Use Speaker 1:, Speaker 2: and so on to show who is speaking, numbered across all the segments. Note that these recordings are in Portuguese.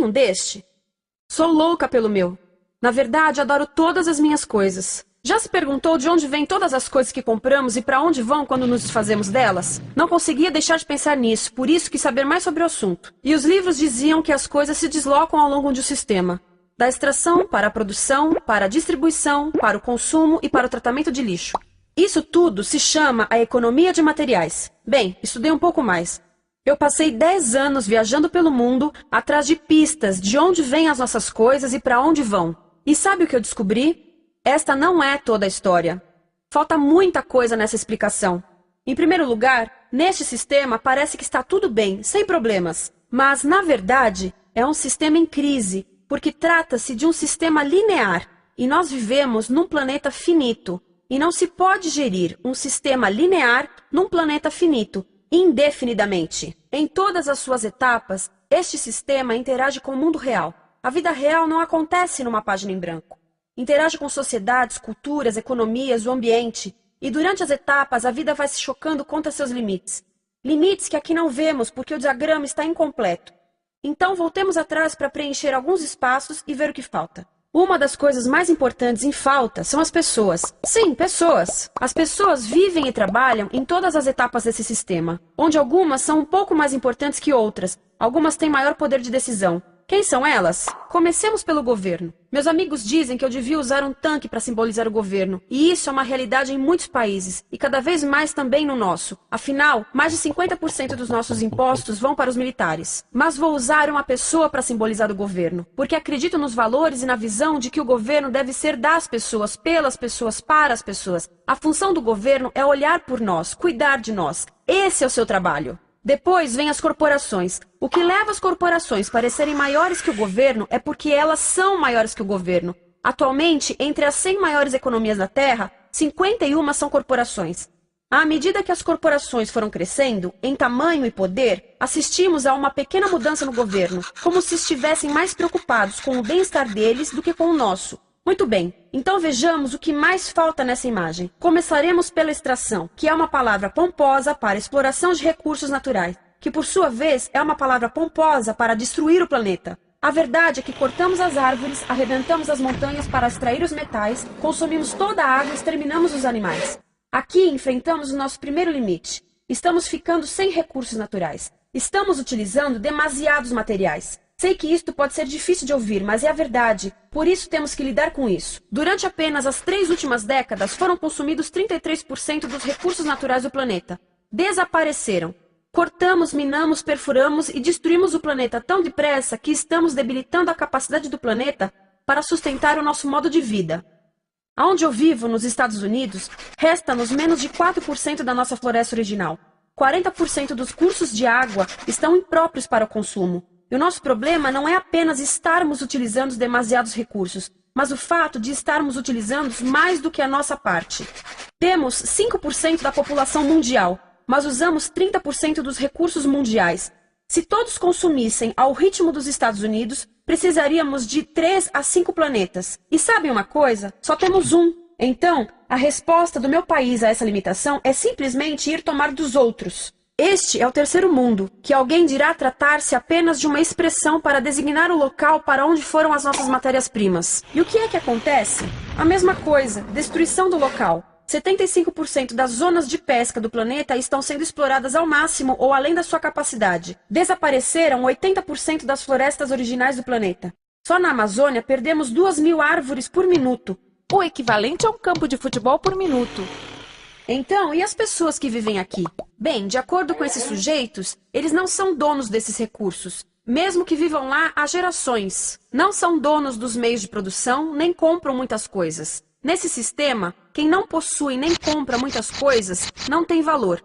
Speaker 1: um deste? Sou louca pelo meu. Na verdade, adoro todas as minhas coisas. Já se perguntou de onde vêm todas as coisas que compramos e para onde vão quando nos desfazemos delas? Não conseguia deixar de pensar nisso, por isso quis saber mais sobre o assunto. E os livros diziam que as coisas se deslocam ao longo de um sistema. Da extração para a produção, para a distribuição, para o consumo e para o tratamento de lixo. Isso tudo se chama a economia de materiais. Bem, estudei um pouco mais. Eu passei 10 anos viajando pelo mundo atrás de pistas de onde vêm as nossas coisas e para onde vão. E sabe o que eu descobri? Esta não é toda a história. Falta muita coisa nessa explicação. Em primeiro lugar, neste sistema parece que está tudo bem, sem problemas. Mas, na verdade, é um sistema em crise, porque trata-se de um sistema linear. E nós vivemos num planeta finito. E não se pode gerir um sistema linear num planeta finito, indefinidamente. Em todas as suas etapas, este sistema interage com o mundo real. A vida real não acontece numa página em branco. Interage com sociedades, culturas, economias, o ambiente. E durante as etapas, a vida vai se chocando contra seus limites. Limites que aqui não vemos porque o diagrama está incompleto. Então, voltemos atrás para preencher alguns espaços e ver o que falta. Uma das coisas mais importantes em falta são as pessoas. Sim, pessoas. As pessoas vivem e trabalham em todas as etapas desse sistema, onde algumas são um pouco mais importantes que outras. Algumas têm maior poder de decisão. Quem são elas? Comecemos pelo governo. Meus amigos dizem que eu devia usar um tanque para simbolizar o governo. E isso é uma realidade em muitos países, e cada vez mais também no nosso. Afinal, mais de 50% dos nossos impostos vão para os militares. Mas vou usar uma pessoa para simbolizar o governo, porque acredito nos valores e na visão de que o governo deve ser das pessoas, pelas pessoas, para as pessoas. A função do governo é olhar por nós, cuidar de nós. Esse é o seu trabalho. Depois vem as corporações. O que leva as corporações a parecerem maiores que o governo é porque elas são maiores que o governo. Atualmente, entre as 100 maiores economias da Terra, 51 são corporações. À medida que as corporações foram crescendo, em tamanho e poder, assistimos a uma pequena mudança no governo, como se estivessem mais preocupados com o bem-estar deles do que com o nosso. Muito bem, então vejamos o que mais falta nessa imagem. Começaremos pela extração, que é uma palavra pomposa para exploração de recursos naturais, que por sua vez é uma palavra pomposa para destruir o planeta. A verdade é que cortamos as árvores, arrebentamos as montanhas para extrair os metais, consumimos toda a água e exterminamos os animais. Aqui enfrentamos o nosso primeiro limite. Estamos ficando sem recursos naturais. Estamos utilizando demasiados materiais. Sei que isto pode ser difícil de ouvir, mas é a verdade. Por isso temos que lidar com isso. Durante apenas as 3 últimas décadas, foram consumidos 33% dos recursos naturais do planeta. Desapareceram. Cortamos, minamos, perfuramos e destruímos o planeta tão depressa que estamos debilitando a capacidade do planeta para sustentar o nosso modo de vida. Aonde eu vivo, nos Estados Unidos, resta-nos menos de 4% da nossa floresta original. 40% dos cursos de água estão impróprios para o consumo. E o nosso problema não é apenas estarmos utilizando demasiados recursos, mas o fato de estarmos utilizando mais do que a nossa parte. Temos 5% da população mundial, mas usamos 30% dos recursos mundiais. Se todos consumissem ao ritmo dos Estados Unidos, precisaríamos de 3 a 5 planetas. E sabem uma coisa? Só temos um. Então, a resposta do meu país a essa limitação é simplesmente ir tomar dos outros. Este é o terceiro mundo, que alguém dirá tratar-se apenas de uma expressão para designar o local para onde foram as nossas matérias-primas. E o que é que acontece? A mesma coisa, destruição do local. 75% das zonas de pesca do planeta estão sendo exploradas ao máximo ou além da sua capacidade. Desapareceram 80% das florestas originais do planeta. Só na Amazônia perdemos 2.000 árvores por minuto.
Speaker 2: O equivalente a um campo de futebol por minuto.
Speaker 1: Então, e as pessoas que vivem aqui? Bem, de acordo com esses sujeitos, eles não são donos desses recursos. Mesmo que vivam lá há gerações. Não são donos dos meios de produção, nem compram muitas coisas. Nesse sistema, quem não possui nem compra muitas coisas não tem valor.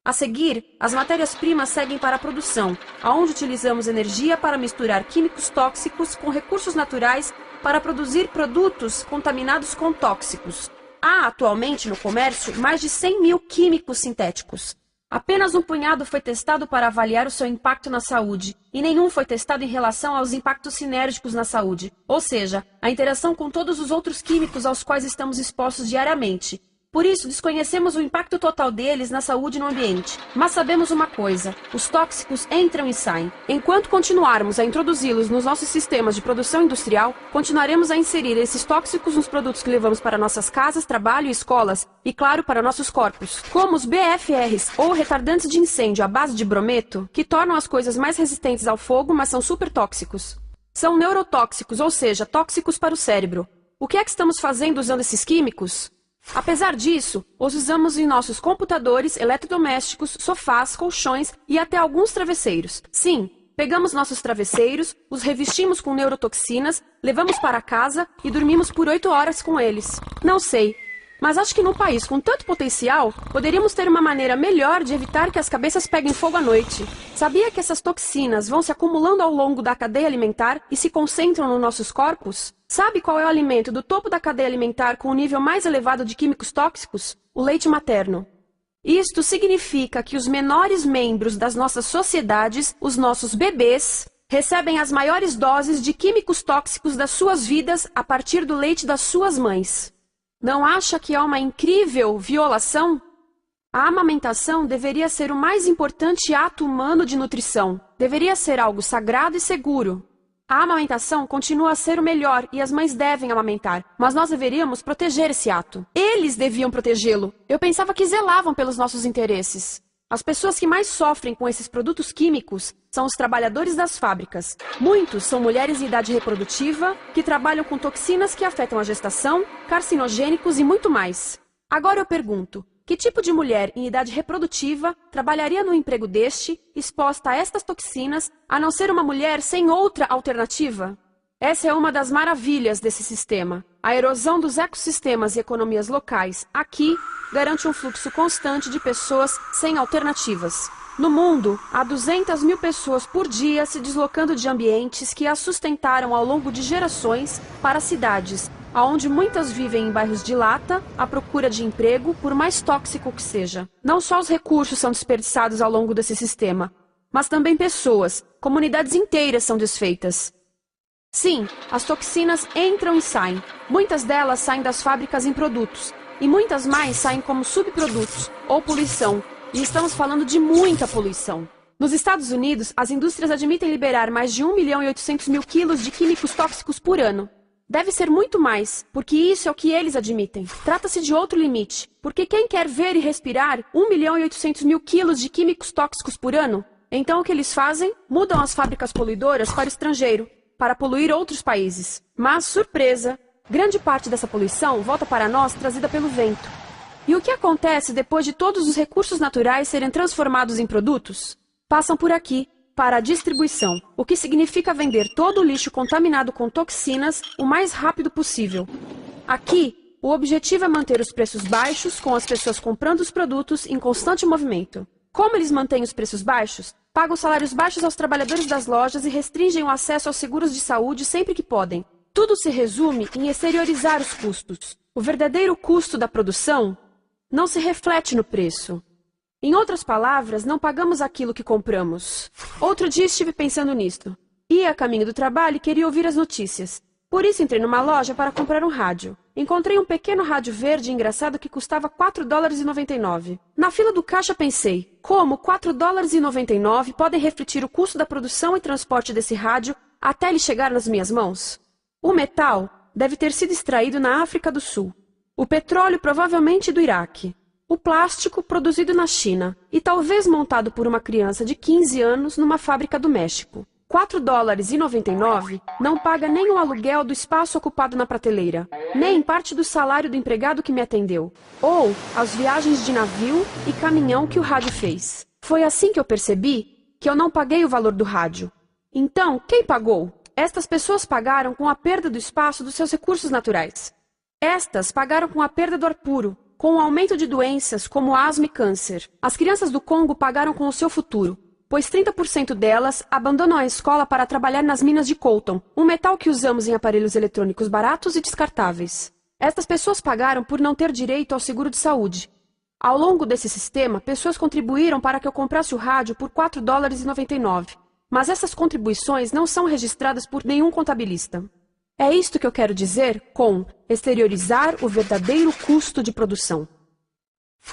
Speaker 1: A seguir, as matérias-primas seguem para a produção, onde utilizamos energia para misturar químicos tóxicos com recursos naturais para produzir produtos contaminados com tóxicos. Há atualmente no comércio mais de 100.000 químicos sintéticos. Apenas um punhado foi testado para avaliar o seu impacto na saúde, e nenhum foi testado em relação aos impactos sinérgicos na saúde, ou seja, a interação com todos os outros químicos aos quais estamos expostos diariamente. Por isso, desconhecemos o impacto total deles na saúde e no ambiente. Mas sabemos uma coisa: os tóxicos entram e saem. Enquanto continuarmos a introduzi-los nos nossos sistemas de produção industrial, continuaremos a inserir esses tóxicos nos produtos que levamos para nossas casas, trabalho e escolas, e claro, para nossos corpos. Como os BFRs, ou retardantes de incêndio à base de brometo, que tornam as coisas mais resistentes ao fogo, mas são super tóxicos. São neurotóxicos, ou seja, tóxicos para o cérebro. O que é que estamos fazendo usando esses químicos? Apesar disso, os usamos em nossos computadores, eletrodomésticos, sofás, colchões e até alguns travesseiros. Sim, pegamos nossos travesseiros, os revestimos com neurotoxinas, levamos para casa e dormimos por 8 horas com eles. Não sei, mas acho que num país com tanto potencial, poderíamos ter uma maneira melhor de evitar que as cabeças peguem fogo à noite. Sabia que essas toxinas vão se acumulando ao longo da cadeia alimentar e se concentram nos nossos corpos? Sabe qual é o alimento do topo da cadeia alimentar com o nível mais elevado de químicos tóxicos? O leite materno. Isto significa que os menores membros das nossas sociedades, os nossos bebês, recebem as maiores doses de químicos tóxicos das suas vidas a partir do leite das suas mães. Não acha que é uma incrível violação? A amamentação deveria ser o mais importante ato humano de nutrição. Deveria ser algo sagrado e seguro. A amamentação continua a ser o melhor e as mães devem amamentar, mas nós deveríamos proteger esse ato. Eles deviam protegê-lo. Eu pensava que zelavam pelos nossos interesses. As pessoas que mais sofrem com esses produtos químicos são os trabalhadores das fábricas. Muitos são mulheres em idade reprodutiva que trabalham com toxinas que afetam a gestação, carcinogênicos e muito mais. Agora eu pergunto: que tipo de mulher em idade reprodutiva trabalharia no emprego deste, exposta a estas toxinas, a não ser uma mulher sem outra alternativa? Essa é uma das maravilhas desse sistema. A erosão dos ecossistemas e economias locais aqui garante um fluxo constante de pessoas sem alternativas. No mundo, há 200 mil pessoas por dia se deslocando de ambientes que as sustentaram ao longo de gerações para cidades, onde muitas vivem em bairros de lata, à procura de emprego, por mais tóxico que seja. Não só os recursos são desperdiçados ao longo desse sistema, mas também pessoas, comunidades inteiras são desfeitas. Sim, as toxinas entram e saem. Muitas delas saem das fábricas em produtos, e muitas mais saem como subprodutos, ou poluição. E estamos falando de muita poluição. Nos Estados Unidos, as indústrias admitem liberar mais de 1.800.000 quilos de químicos tóxicos por ano. Deve ser muito mais, porque isso é o que eles admitem. Trata-se de outro limite, porque quem quer ver e respirar 1.800.000 quilos de químicos tóxicos por ano? Então o que eles fazem? Mudam as fábricas poluidoras para o estrangeiro, para poluir outros países. Mas, surpresa, grande parte dessa poluição volta para nós trazida pelo vento. E o que acontece depois de todos os recursos naturais serem transformados em produtos? Passam por aqui, para a distribuição, o que significa vender todo o lixo contaminado com toxinas o mais rápido possível. Aqui, o objetivo é manter os preços baixos, com as pessoas comprando os produtos em constante movimento. Como eles mantêm os preços baixos? Pagam salários baixos aos trabalhadores das lojas e restringem o acesso aos seguros de saúde sempre que podem. Tudo se resume em exteriorizar os custos. O verdadeiro custo da produção não se reflete no preço. Em outras palavras, não pagamos aquilo que compramos. Outro dia estive pensando nisto. Ia a caminho do trabalho e queria ouvir as notícias. Por isso entrei numa loja para comprar um rádio. Encontrei um pequeno rádio verde engraçado que custava $4,99. Na fila do caixa pensei, como $4,99 podem refletir o custo da produção e transporte desse rádio até ele chegar nas minhas mãos? O metal deve ter sido extraído na África do Sul. O petróleo provavelmente do Iraque. O plástico produzido na China e talvez montado por uma criança de 15 anos numa fábrica do México. $4,99 não paga nem o aluguel do espaço ocupado na prateleira, nem parte do salário do empregado que me atendeu, ou as viagens de navio e caminhão que o rádio fez. Foi assim que eu percebi que eu não paguei o valor do rádio. Então, quem pagou? Estas pessoas pagaram com a perda do espaço dos seus recursos naturais. Estas pagaram com a perda do ar puro, com o aumento de doenças como asma e câncer. As crianças do Congo pagaram com o seu futuro, pois 30% delas abandonam a escola para trabalhar nas minas de coltan, um metal que usamos em aparelhos eletrônicos baratos e descartáveis. Estas pessoas pagaram por não ter direito ao seguro de saúde. Ao longo desse sistema, pessoas contribuíram para que eu comprasse o rádio por $4,99. Mas essas contribuições não são registradas por nenhum contabilista. É isto que eu quero dizer com exteriorizar o verdadeiro custo de produção.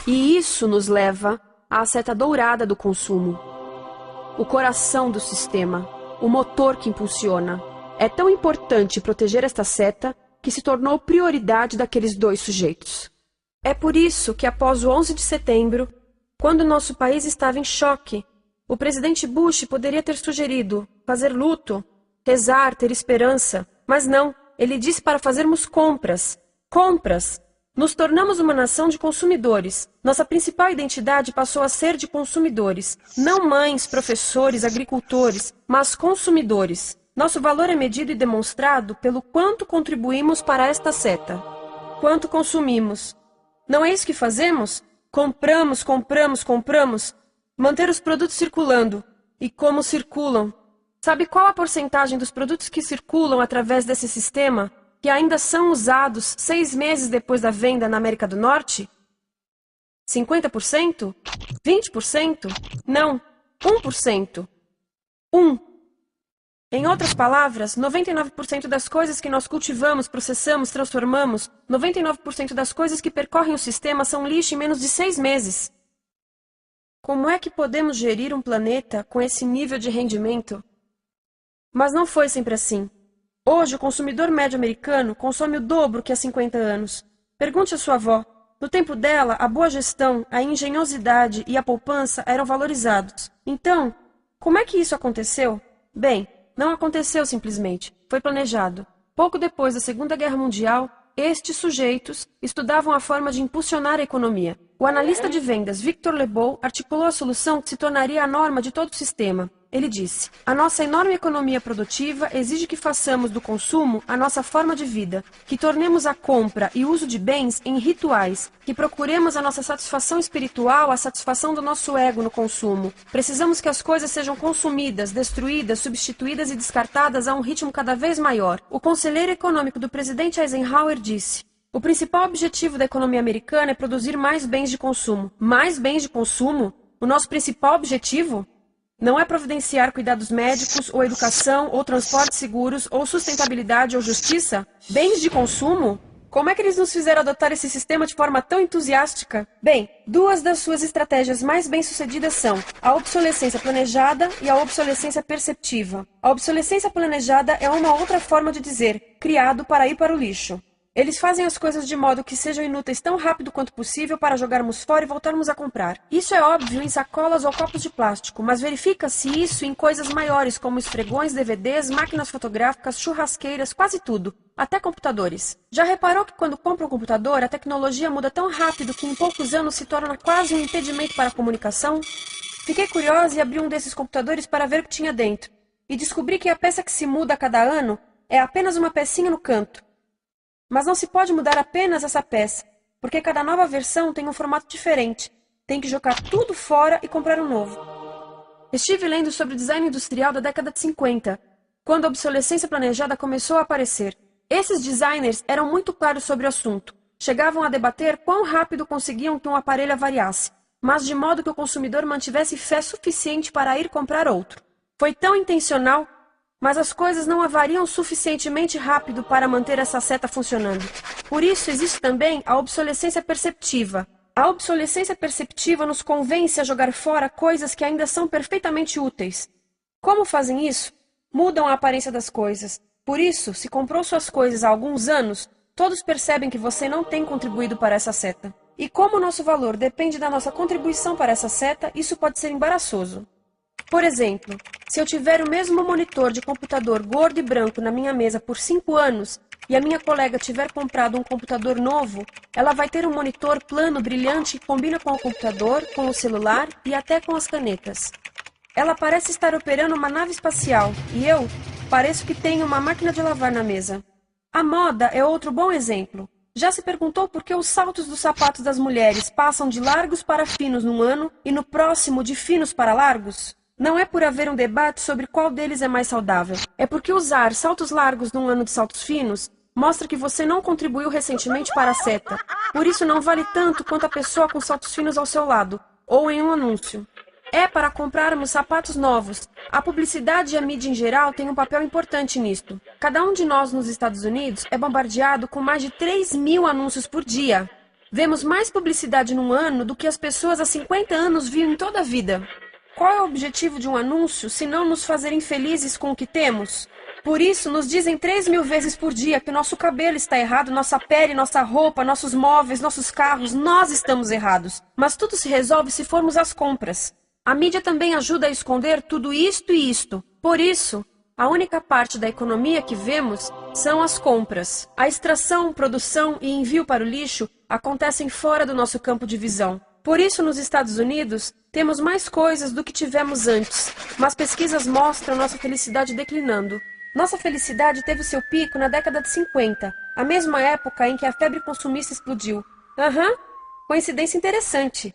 Speaker 1: E isso nos leva à seta dourada do consumo. O coração do sistema, o motor que impulsiona. É tão importante proteger esta seta que se tornou prioridade daqueles dois sujeitos. É por isso que após o 11 de setembro, quando nosso país estava em choque, o presidente Bush poderia ter sugerido fazer luto, rezar, ter esperança, mas não, ele disse para fazermos compras. Compras! Nos tornamos uma nação de consumidores. Nossa principal identidade passou a ser de consumidores. Não mães, professores, agricultores, mas consumidores. Nosso valor é medido e demonstrado pelo quanto contribuímos para esta seta. Quanto consumimos. Não é isso que fazemos? Compramos, compramos, compramos. Manter os produtos circulando. E como circulam? Sabe qual a porcentagem dos produtos que circulam através desse sistema que ainda são usados 6 meses depois da venda na América do Norte? 50%? 20%? Não, 1%. 1. Em outras palavras, 99% das coisas que nós cultivamos, processamos, transformamos, 99% das coisas que percorrem o sistema são lixo em menos de 6 meses. Como é que podemos gerir um planeta com esse nível de rendimento? Mas não foi sempre assim. Hoje, o consumidor médio americano consome o dobro que há 50 anos. Pergunte à sua avó. No tempo dela, a boa gestão, a engenhosidade e a poupança eram valorizados. Então, como é que isso aconteceu? Bem, não aconteceu simplesmente. Foi planejado. Pouco depois da Segunda Guerra Mundial, estes sujeitos estudavam a forma de impulsionar a economia. O analista de vendas Victor Lebow articulou a solução que se tornaria a norma de todo o sistema. Ele disse: a nossa enorme economia produtiva exige que façamos do consumo a nossa forma de vida, que tornemos a compra e uso de bens em rituais, que procuremos a nossa satisfação espiritual, a satisfação do nosso ego no consumo. Precisamos que as coisas sejam consumidas, destruídas, substituídas e descartadas a um ritmo cada vez maior. O conselheiro econômico do presidente Eisenhower disse: o principal objetivo da economia americana é produzir mais bens de consumo. Mais bens de consumo? O nosso principal objetivo? Não é providenciar cuidados médicos, ou educação, ou transportes seguros, ou sustentabilidade, ou justiça? Bens de consumo? Como é que eles nos fizeram adotar esse sistema de forma tão entusiástica? Bem, duas das suas estratégias mais bem-sucedidas são a obsolescência planejada e a obsolescência perceptiva. A obsolescência planejada é uma outra forma de dizer criado para ir para o lixo. Eles fazem as coisas de modo que sejam inúteis tão rápido quanto possível para jogarmos fora e voltarmos a comprar. Isso é óbvio em sacolas ou copos de plástico, mas verifica-se isso em coisas maiores como esfregões, DVDs, máquinas fotográficas, churrasqueiras, quase tudo, até computadores. Já reparou que quando compra um computador, a tecnologia muda tão rápido que em poucos anos se torna quase um impedimento para a comunicação? Fiquei curiosa e abri um desses computadores para ver o que tinha dentro, e descobri que a peça que se muda a cada ano é apenas uma pecinha no canto. Mas não se pode mudar apenas essa peça, porque cada nova versão tem um formato diferente. Tem que jogar tudo fora e comprar um novo. Estive lendo sobre o design industrial da década de 50, quando a obsolescência planejada começou a aparecer. Esses designers eram muito claros sobre o assunto. Chegavam a debater quão rápido conseguiam que um aparelho avariasse, mas de modo que o consumidor mantivesse fé suficiente para ir comprar outro. Foi tão intencional, mas as coisas não avariam suficientemente rápido para manter essa seta funcionando. Por isso existe também a obsolescência perceptiva. A obsolescência perceptiva nos convence a jogar fora coisas que ainda são perfeitamente úteis. Como fazem isso? Mudam a aparência das coisas. Por isso, se comprou suas coisas há alguns anos, todos percebem que você não tem contribuído para essa seta. E como o nosso valor depende da nossa contribuição para essa seta, isso pode ser embaraçoso. Por exemplo, se eu tiver o mesmo monitor de computador gordo e branco na minha mesa por 5 anos e a minha colega tiver comprado um computador novo, ela vai ter um monitor plano brilhante que combina com o computador, com o celular e até com as canetas. Ela parece estar operando uma nave espacial e eu pareço que tenho uma máquina de lavar na mesa. A moda é outro bom exemplo. Já se perguntou por que os saltos dos sapatos das mulheres passam de largos para finos num ano e no próximo de finos para largos? Não é por haver um debate sobre qual deles é mais saudável. É porque usar saltos largos num ano de saltos finos mostra que você não contribuiu recentemente para a seta. Por isso não vale tanto quanto a pessoa com saltos finos ao seu lado, ou em um anúncio. É para comprarmos sapatos novos. A publicidade e a mídia em geral têm um papel importante nisto. Cada um de nós nos Estados Unidos é bombardeado com mais de 3.000 anúncios por dia. Vemos mais publicidade num ano do que as pessoas há 50 anos viam em toda a vida. Qual é o objetivo de um anúncio, se não nos fazerem felizes com o que temos? Por isso, nos dizem 3.000 vezes por dia que nosso cabelo está errado, nossa pele, nossa roupa, nossos móveis, nossos carros, nós estamos errados. Mas tudo se resolve se formos às compras. A mídia também ajuda a esconder tudo isto e isto. Por isso, a única parte da economia que vemos são as compras. A extração, produção e envio para o lixo acontecem fora do nosso campo de visão. Por isso, nos Estados Unidos, temos mais coisas do que tivemos antes, mas pesquisas mostram nossa felicidade declinando. Nossa felicidade teve seu pico na década de 50, a mesma época em que a febre consumista explodiu. Coincidência interessante.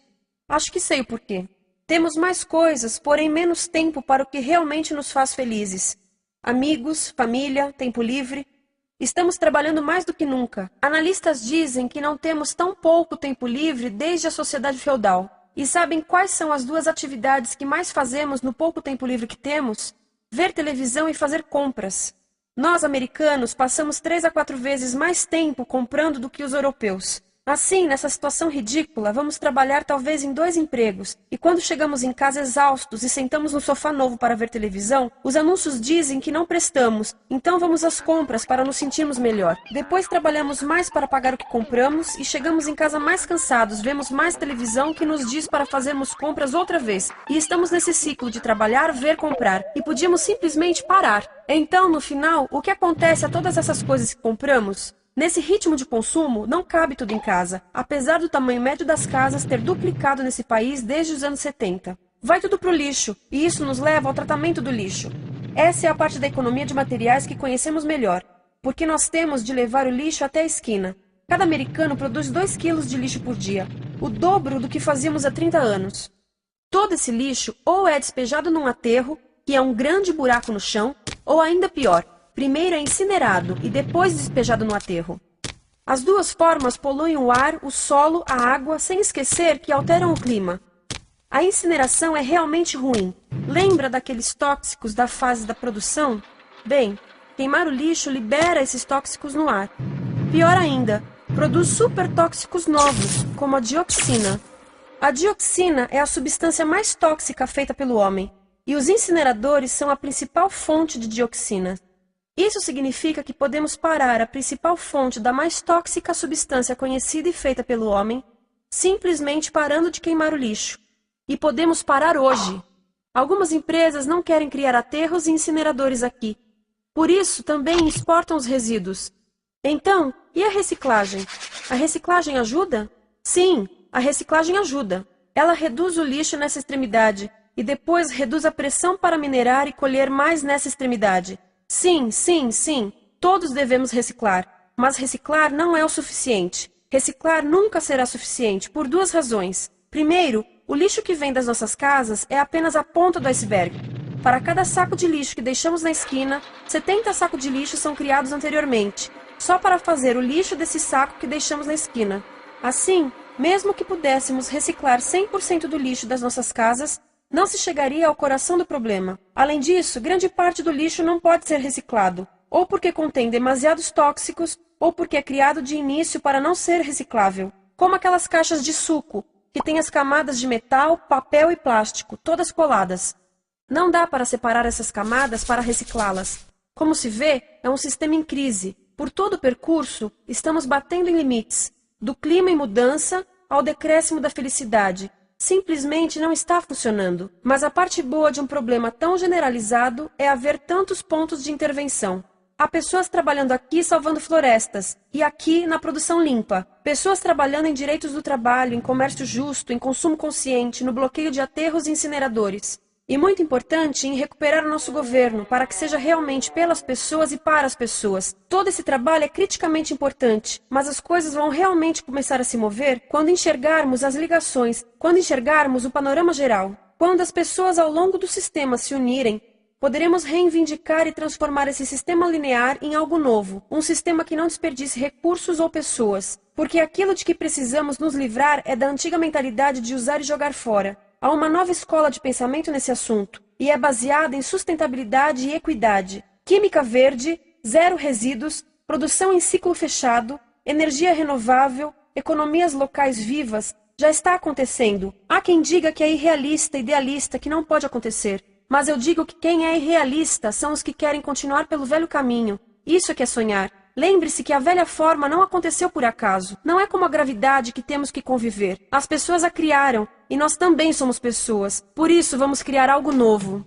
Speaker 1: Acho que sei o porquê. Temos mais coisas, porém menos tempo para o que realmente nos faz felizes. Amigos, família, tempo livre. Estamos trabalhando mais do que nunca. Analistas dizem que não temos tão pouco tempo livre desde a sociedade feudal. E sabem quais são as duas atividades que mais fazemos no pouco tempo livre que temos? Ver televisão e fazer compras. Nós, americanos, passamos 3 a 4 vezes mais tempo comprando do que os europeus. Assim, nessa situação ridícula, vamos trabalhar talvez em 2 empregos, e quando chegamos em casa exaustos e sentamos no sofá novo para ver televisão, os anúncios dizem que não prestamos, então vamos às compras para nos sentirmos melhor. Depois trabalhamos mais para pagar o que compramos e chegamos em casa mais cansados, vemos mais televisão que nos diz para fazermos compras outra vez, e estamos nesse ciclo de trabalhar, ver, comprar, e podíamos simplesmente parar. Então, no final, o que acontece a todas essas coisas que compramos? Nesse ritmo de consumo, não cabe tudo em casa, apesar do tamanho médio das casas ter duplicado nesse país desde os anos 70. Vai tudo para o lixo, e isso nos leva ao tratamento do lixo. Essa é a parte da economia de materiais que conhecemos melhor, porque nós temos de levar o lixo até a esquina. Cada americano produz 2 quilos de lixo por dia, o dobro do que fazíamos há 30 anos. Todo esse lixo ou é despejado num aterro, que é um grande buraco no chão, ou ainda pior, primeiro é incinerado e depois despejado no aterro. As duas formas poluem o ar, o solo, a água, sem esquecer que alteram o clima. A incineração é realmente ruim. Lembra daqueles tóxicos da fase da produção? Bem, queimar o lixo libera esses tóxicos no ar. Pior ainda, produz supertóxicos novos, como a dioxina. A dioxina é a substância mais tóxica feita pelo homem, e os incineradores são a principal fonte de dioxina. Isso significa que podemos parar a principal fonte da mais tóxica substância conhecida e feita pelo homem, simplesmente parando de queimar o lixo. E podemos parar hoje. Algumas empresas não querem criar aterros e incineradores aqui. Por isso, também exportam os resíduos. Então, e a reciclagem? A reciclagem ajuda? Sim, a reciclagem ajuda. Ela reduz o lixo nessa extremidade e depois reduz a pressão para minerar e colher mais nessa extremidade. Sim, sim, sim, todos devemos reciclar, mas reciclar não é o suficiente. Reciclar nunca será suficiente, por 2 razões. Primeiro, o lixo que vem das nossas casas é apenas a ponta do iceberg. Para cada saco de lixo que deixamos na esquina, 70 sacos de lixo são criados anteriormente, só para fazer o lixo desse saco que deixamos na esquina. Assim, mesmo que pudéssemos reciclar 100% do lixo das nossas casas, não se chegaria ao coração do problema. Além disso, grande parte do lixo não pode ser reciclado, ou porque contém demasiados tóxicos, ou porque é criado de início para não ser reciclável, como aquelas caixas de suco, que têm as camadas de metal, papel e plástico, todas coladas. Não dá para separar essas camadas para reciclá-las. Como se vê, é um sistema em crise. Por todo o percurso, estamos batendo em limites, do clima em mudança ao decréscimo da felicidade. Simplesmente não está funcionando. Mas a parte boa de um problema tão generalizado é haver tantos pontos de intervenção. Há pessoas trabalhando aqui salvando florestas, e aqui na produção limpa. Pessoas trabalhando em direitos do trabalho, em comércio justo, em consumo consciente, no bloqueio de aterros e incineradores. E muito importante, em recuperar o nosso governo, para que seja realmente pelas pessoas e para as pessoas. Todo esse trabalho é criticamente importante, mas as coisas vão realmente começar a se mover quando enxergarmos as ligações, quando enxergarmos o panorama geral. Quando as pessoas ao longo do sistema se unirem, poderemos reivindicar e transformar esse sistema linear em algo novo, um sistema que não desperdice recursos ou pessoas, porque aquilo de que precisamos nos livrar é da antiga mentalidade de usar e jogar fora. Há uma nova escola de pensamento nesse assunto, e é baseada em sustentabilidade e equidade, química verde, 0 resíduos, produção em ciclo fechado, energia renovável, economias locais vivas, já está acontecendo. Há quem diga que é irrealista, idealista, que não pode acontecer. Mas eu digo que quem é irrealista são os que querem continuar pelo velho caminho. Isso é que é sonhar. Lembre-se que a velha forma não aconteceu por acaso. Não é como a gravidade que temos que conviver. As pessoas a criaram, e nós também somos pessoas. Por isso vamos criar algo novo.